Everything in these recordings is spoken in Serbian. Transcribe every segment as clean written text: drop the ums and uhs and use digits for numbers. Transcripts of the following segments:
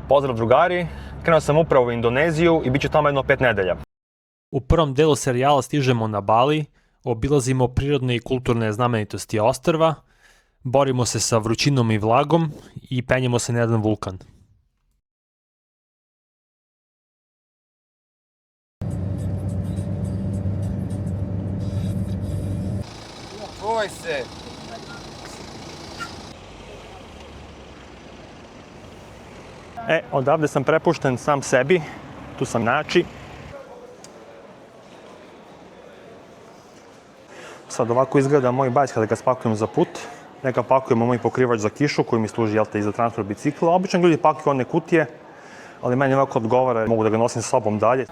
Pozdrav drugari, krenuo sam upravo u Indoneziju i bit ću tamo jedno 5 nedelja. U prvom delu serijala stižemo na Bali, obilazimo prirodne i kulturne znamenitosti ostrva, borimo se sa vrućinom i vlagom i penjemo se na jedan vulkan. Boj se! Odavde sam prepušten sam sebi, tu sam nači. Sad ovako izgleda moj bajs kada ga spakujem za put. Neka pakujemo moj pokrivač za kišu koji mi služi i za transport bicikla. Obično ljudi pakuju one kutije, ali meni ovako odgovara, mogu da ga nosim sa sobom dalje.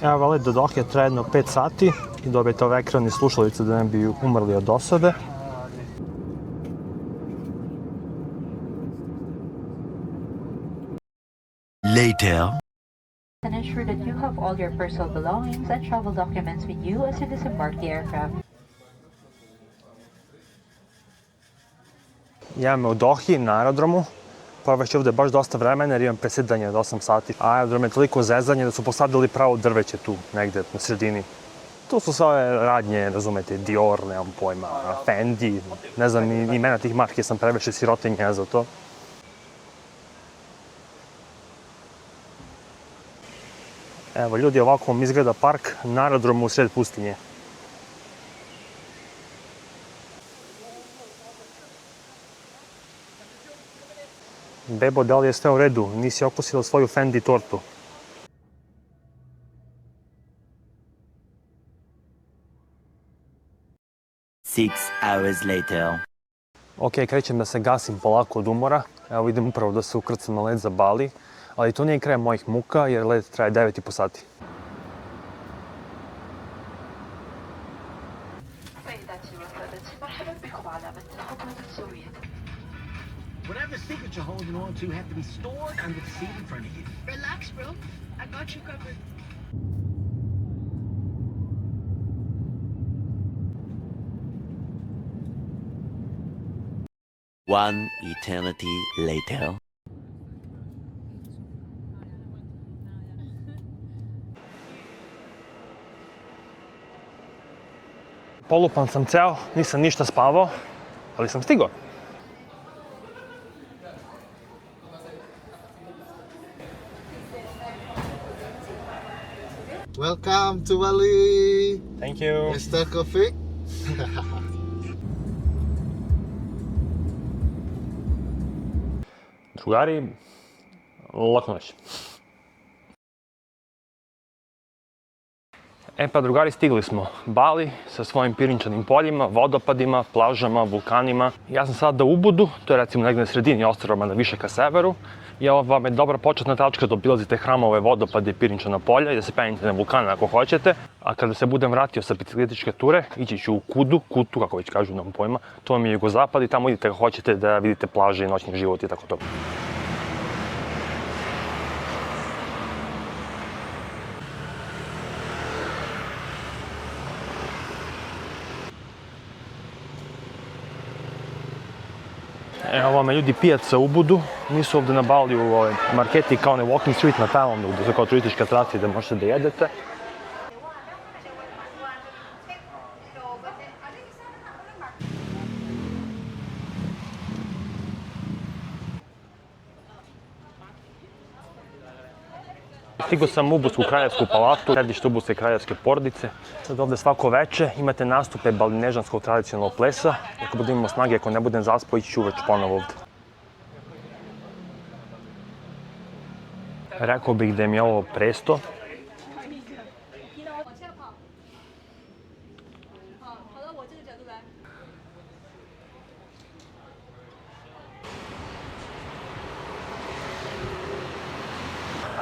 Evo, let do Dohe traje jedno 5 sati i dobijete ove ekran i slušalice da ne bi umrli od dosade. Later. And ensure that you have all your personal belongings and travel documents with you as you disembark the aircraft. Ja me u Dohi na aerodromu. Provešću ovde baš dosta vremena jer imam presedanje od 8 sati. Aerodrom je toliko zezanje da su posadili pravo drveće tu, negde na sredini. To su sve ove radnje, razumete, Dior, nemam pojma, Fendi, ne znam, ni imena tih marke, sam previše sirotinja za to. Evo ljudi, ovako vam izgleda park na aerodromu u sred pustinje. Bebo, da li je sve u redu? Nisi okusila svoju Fendi tortu? Six hours later. Ok, krećem da se gasim polako od umora. Evo idem upravo da se ukrcam na let za Bali. Ali to nije kraj mojih muka jer let traje 9,5 sati. Whatever secret you're holding on to have to be stored under the seat in front of you. Relax, bro. I got you covered. One eternity later. Polupan sam ceo, nisam ništa spavao, ali sam stigao. Welcome to Bali! Thank you. Mr. Coffee? Drugari, laku noć. Pa drugari, stigli smo. Bali sa svojim pirinčanim poljima, vodopadima, plažama, vulkanima. Ja sam sada u Ubudu, to je recimo negde na sredini ostrva, na više ka severu. I ovo vam je dobra početna tačka da obilazite hramove, vodopade i pirinčana polja i da se penjete na vulkane ako hoćete. A kada se budem vratio sa biciklističke ture, ići ću u Kutu, kako već kažu, nemam pojma. To vam je jugozapad i tamo idete ako hoćete da vidite plaže i noćni život i tako to. Evo vam je ljudi pijaca u Ubudu, nisu ovde na Bali u ovoj marketi kao ne Walking Street na Tajlandu, gde su kao turističke atrakcije da možete da jedete. Stigao sam u Ubudskú kraljevsku palatu, središte Ubudske kraljevske porodice. Sad ovde svako veče imate nastupe balinežanskog tradicionalnog plesa. Ako budem imao snage, ako ne budem zaspao, ići ću uveč ponovo ovde. Rekao bih da mi je ovo presto.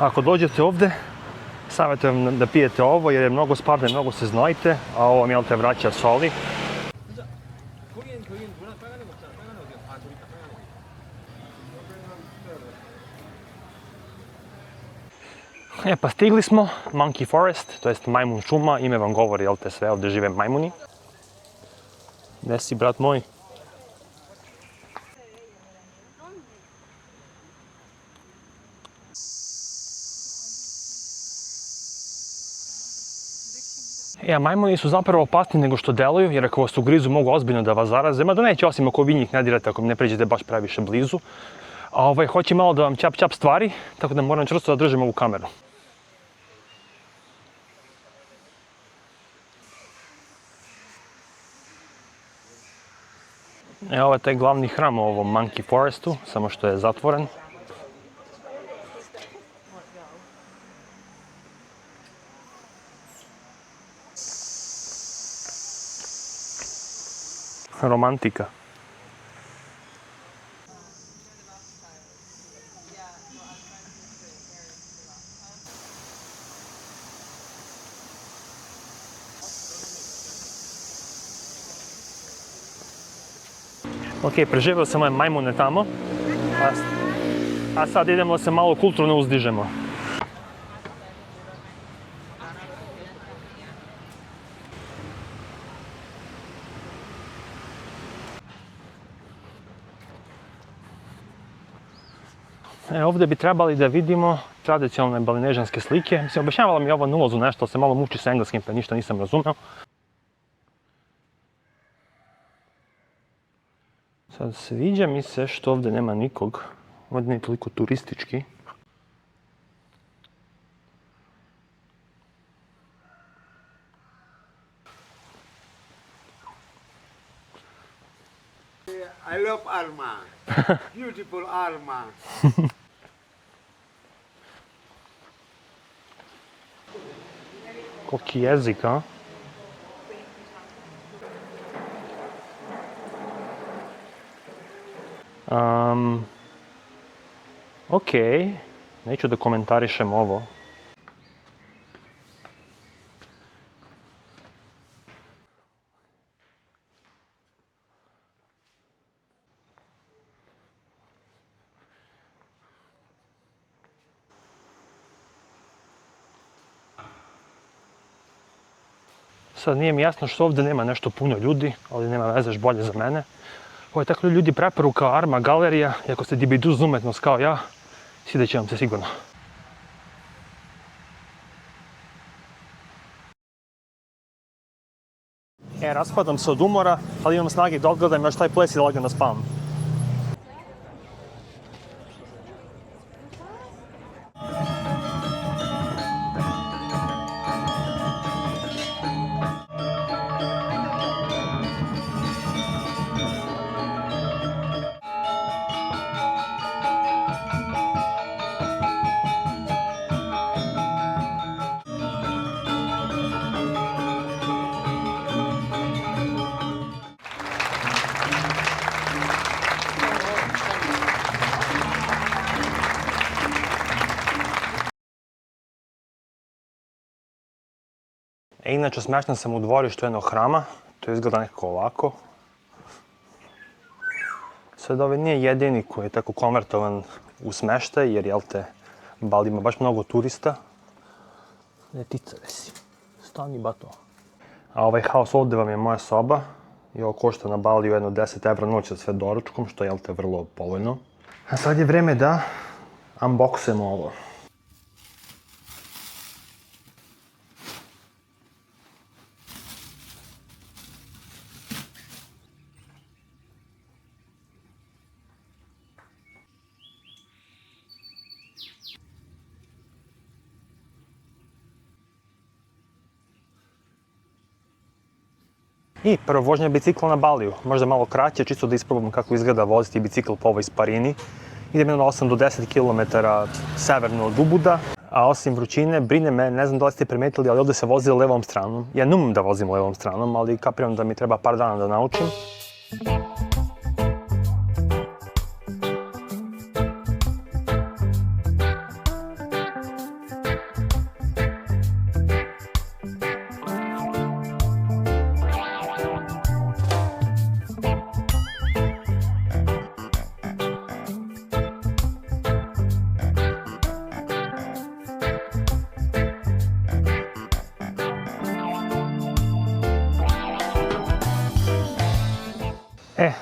Ako dođete ovde, savjetujem da pijete ovo jer je mnogo sparne, mnogo se znojite, a ovo mi te vraća soli. Pa stigli smo, Monkey Forest, to jest majmun šuma, ime vam govori, jel te, sve ovde žive majmuni. Gde si, brat moj? A majmuni su zapravo opasniji nego što deluju, jer ako vas ugrizu mogu ozbiljno da vas zaraze, mada neće, osim ako vi njih ne dirate, ako mi ne pređete baš previše blizu. A hoće malo da vam ćap stvari, tako da moram čvrsto da držim ovu kameru. Ovo je taj glavni hram u ovom Monkey Forestu, samo što je zatvoren. Romantika. Ok, preživio sam ove majmune tamo, a sad idemo se malo kulturno uzdižemo. Ovdje bi trebali da vidimo tradicionalne balinežanske slike. Mislim, objašnjavala mi ovo na ulazu nešto, se malo muči s engleskim, pa ništa nisam razumeo. Sad, sviđa mi se što ovdje nema nikog. Ovdje nije toliko turistički. I love Alma. Beautiful Alma. Koliki jezik, a? Ok, neću da komentarišem ovo. Sad nije mi jasno što ovdje nema nešto puno ljudi, ali nema veze, još bolje za mene. Ovo je tako ljudi preperu kao Arma galerija i ako ste dibiduz umetnost kao ja, svidjet će vam se sigurno. Raspadam se od umora, ali imam snage da odgledam još taj ples i da lagano spavam. Inače, smješten sam u dvorištu jednog hrama, to izgleda nekako ovako. Sad ovaj nije jedini koji je tako konvertovan u smještaj, jer Bali ima baš mnogo turista. Ne ticare si, stani bato. A ovaj haos ovdje vam je moja soba i ovo košta na Baliju jedno 10 evra noć sa sve doručkom, što je vrlo povoljno. A sad je vreme da unboxujemo ovo. I prvo vožnja bicikla na Baliju, možda malo kraće, čisto da isprobam kako izgleda voziti bicikl po ovoj sparini. Idem jedno 8 do 10 km severno od Ubuda, a osim vrućine, brine me, ne znam da li ste primetili, ali ovdje se vozi levom stranom. Ja ne umem da vozim levom stranom, ali kapiram da mi treba par dana da naučim.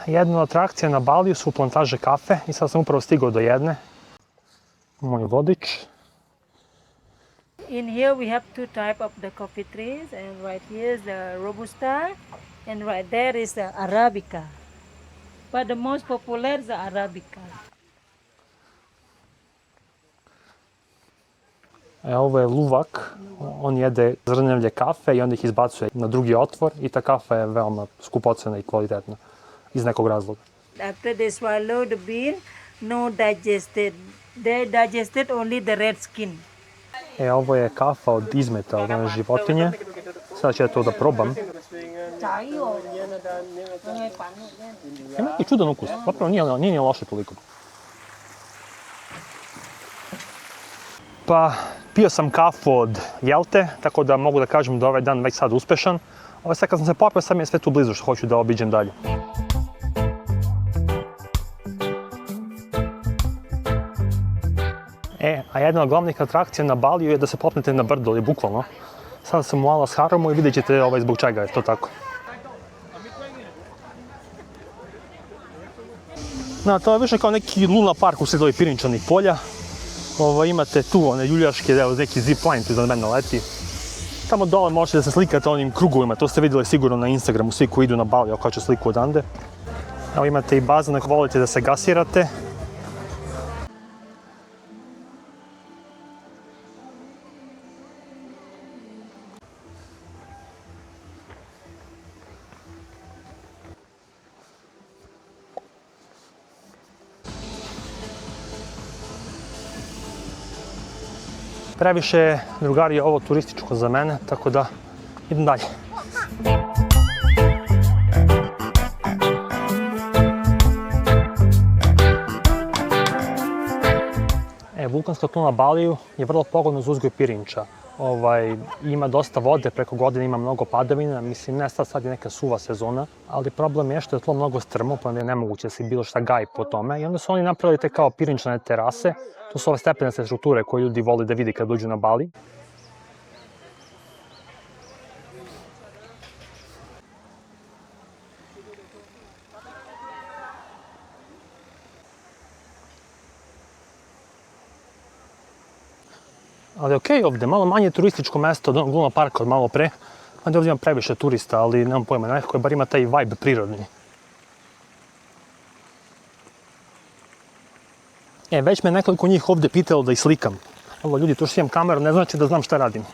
Jedna od atrakcija na Baliju su plantaže kafe i sad sam upravo stigao do jedne. Moj vodič. In here we have two type of the coffee trees, and right here is the Robusta, and right there is the Arabica. But the most popular is the Arabica. Ovo je luvak, on jede zrnevlje kafe i onda ih izbacuje na drugi otvor i ta kafa je veoma skupocena i kvalitetna iz nekog razloga. After they swallow the bean, no digested. They digested only the red skin. Ovo je kafa od izmeta od one životinje. Sada ću ja to da probam. Ima neki čudan ukus, zapravo nije loše toliko. Pa, pio sam kafu od Jelte, tako da mogu da kažem da ovaj dan već sad uspešan. Sad kad sam se popio, sad mi je sve tu blizu što hoću da obiđem dalje. A jedna od glavnih atrakcija na Baliju je da se popnete na brdo, ali bukvalno. Sada sam u Alas Haramu i vidjet ćete zbog čega je to tako. To je više kao neki luna park u sred ovih pirinčanih polja. Imate tu one ljuljaške, neki zipline tu iznad mene leti. Tamo dole možete da se slikate onim krugovima, to ste vidjeli sigurno na Instagramu, svi koji idu na Bali, okaču sliku odande. Evo imate i bazen ako volite da se gasirate. Previše je, drugari, ovo turističko za mene, tako da idem dalje. Vulkanska tla na Baliju je vrlo pogodna za uzgoj pirinča. Ima dosta vode, preko godine ima mnogo padavina, mislim ne sad je neka suva sezona, ali problem je što je tlo mnogo strmo, pa je nemoguće da se bilo šta gaji po tome i onda su oni napravili te kao pirinčane terase. To su ove stepenaste strukture koje ljudi vole da vidi kad dođu na Bali. Ali okej ovde, malo manje turističko mesto od onog Luna parka od malo pre. Ovde ima previše turista, ali nemam pojma, nekako je bar ima taj vibe prirodni. Već me nekoliko njih ovde pitalo da ih slikam. Ovo ljudi, to što imam kameru ne znači da znam šta radim.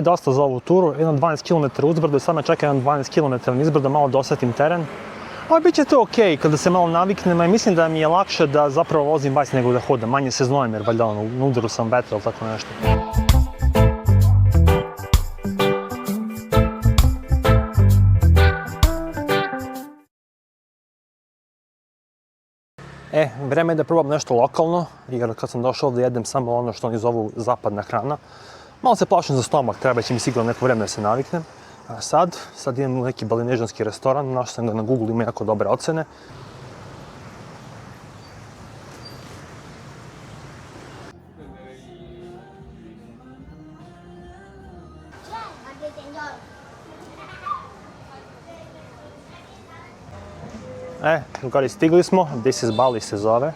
Dosta za ovu turu, jedno 12 km uzbrdo i sad me čeka jedan 12 km izbrdo, malo da osetim teren. Ali bit će to okej, kada se malo naviknem, i mislim da mi je lakše da zapravo vozim bajs nego da hodam. Manje se znojem jer valjda na udaru sam vetra ili tako nešto. Vreme je da probam nešto lokalno, jer kad sam došao ovde jedem samo ono što oni zovu zapadna hrana. Malo se plašim za stomak, treba će mi sigurno neko vreme da se naviknem. A sad idem u neki balinežanski restoran, našao sam ga na Google, ima jako dobre ocene. Drugari, stigli smo, This is Bali se zove.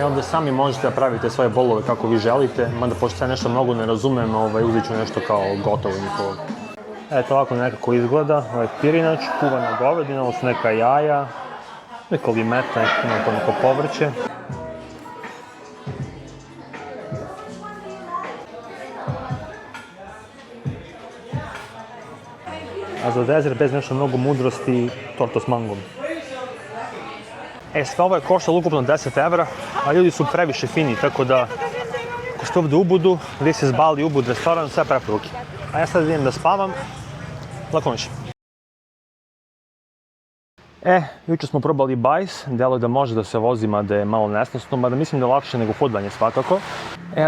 Ovde sami možete da pravite svoje bolove kako vi želite, mada pošto ja nešto mnogo ne razumem, uzet ću nešto kao gotovo njihovo. Eto ovako nekako izgleda, ovaj pirinač, kuvana govedina, ovo su neka jaja, neka limeta, neko povrće. A za dezert bez nešto mnogo mudrosti, torta s mangom. Sve ovo je koštalo ukupno 10 evra, a ljudi su previše fini, tako da ako ste ovde u Ubudu, This is Bali, Ubud restoran, sve preporuke. A ja sad idem da spavam, lako noć. Juče smo probali bajs, delo je da može da se vozi, mada je malo nesnosno, mada mislim da je lakše nego hodanje svakako.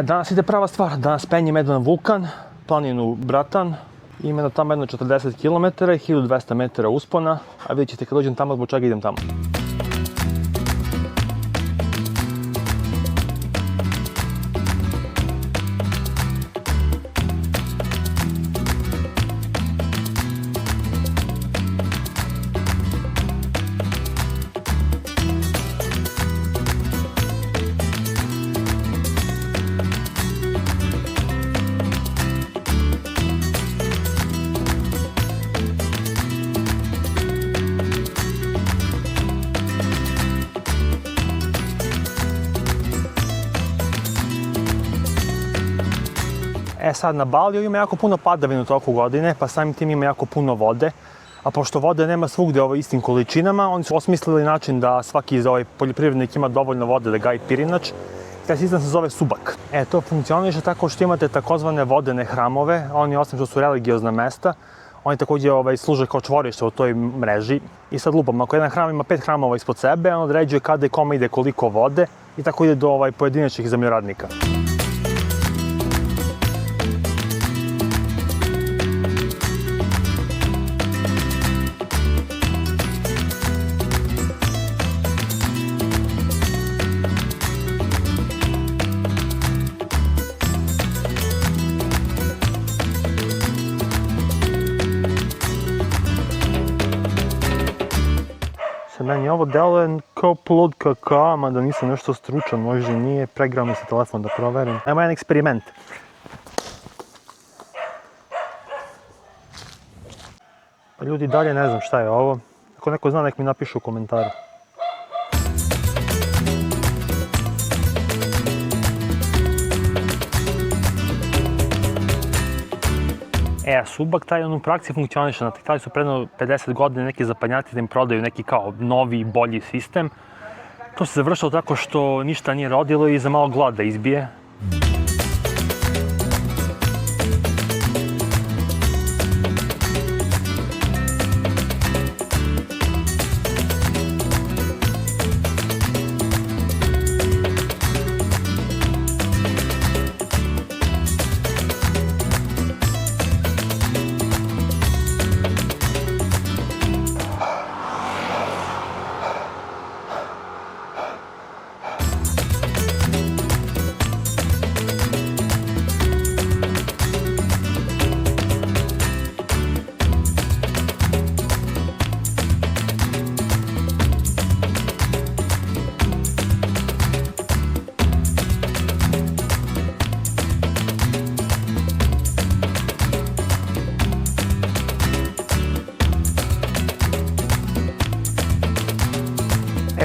Danas ide prava stvar, danas penjem jedan vulkan, planinu Bratan, ima tamo jedno 40 km, 1200 metara uspona, a vidjet ćete kad dođem tamo zbog čega idem tamo. sad na Baliju ima jako puno padavina u toku godine, pa samim tim ima jako puno vode. A pošto vode nema svugde u istim količinama, oni su osmislili način da svaki poljoprivrednik ima dovoljno vode da gaji pirinač. Taj sistem se zove subak. To funkcioniše tako što imate takozvane vodene hramove, oni osim što su religiozna mesta, oni takođe služe kao čvorište u toj mreži. I sad lupam, ako jedan hram ima 5 hramova ispod sebe, on određuje kada i kome ide koliko vode i tako ide do pojedinačnih zemljoradnika. Meni ovo deluje kao plod kakaa, mada nisam nešto stručan, možda i nije, pregrao mi se telefon da proverim. Ajmo jedan eksperiment. Pa ljudi, dalje ne znam šta je ovo. Ako neko zna, nek mi napiše u komentaru. Subak taj u praksi funkcioniše, htjeli su predno 50 godina neki zapadnjati da im prodaju neki kao novi, bolji sistem. To se završilo tako što ništa nije rodilo i za malo glad da izbije.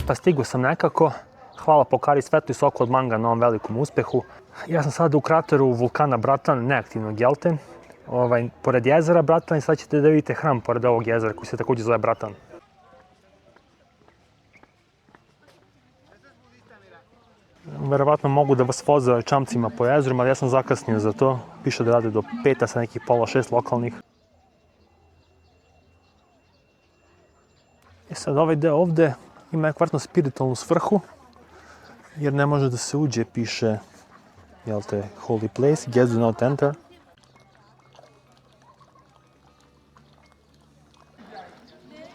Pa stigu sam nekako, hvala Pokari Svetlu i Soku od Manga na ovom velikom uspehu. Ja sam sada u krateru vulkana Bratan, neaktivnog jelte, pored jezera Bratan i sad ćete da vidite hram pored ovog jezera koji se također zove Bratan. Verovatno mogu da vas voze čamcima po jezeru, ali ja sam zakasnio za to. Piše da rade do 5, a sa nekih pola 6 lokalnih. Sad ovaj deo ovde ima nekakvu spiritualnu svrhu, jer ne može da se uđe, piše, jel te, holy place, guests do not enter.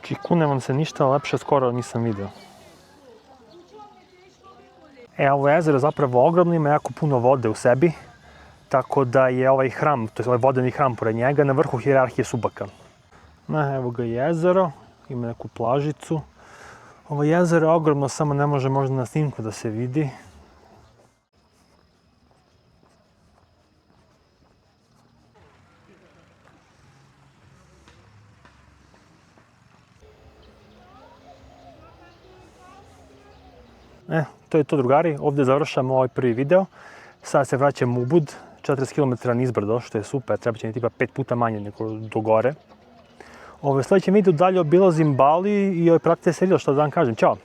Čikune vam se ništa lepše skoro nisam vidio. Ovo jezero je zapravo ogromno, ima jako puno vode u sebi, tako da je ovaj hram, to je ovaj vodeni hram pored njega, na vrhu hijerarhije Subaka. Evo ga jezero, ima neku plažicu. Ovo jezero je ogromno, samo ne može možda na snimku da se vidi. To je to, drugari, ovdje završamo ovaj prvi video. Sada se vraćam u Ubud, 40 km nizbrdo, što je super, treba će mi tipa 5 puta manje nego do gore. U sljedećem videu dalje obilazim Bali i pratite se video što da vam kažem. Ćao!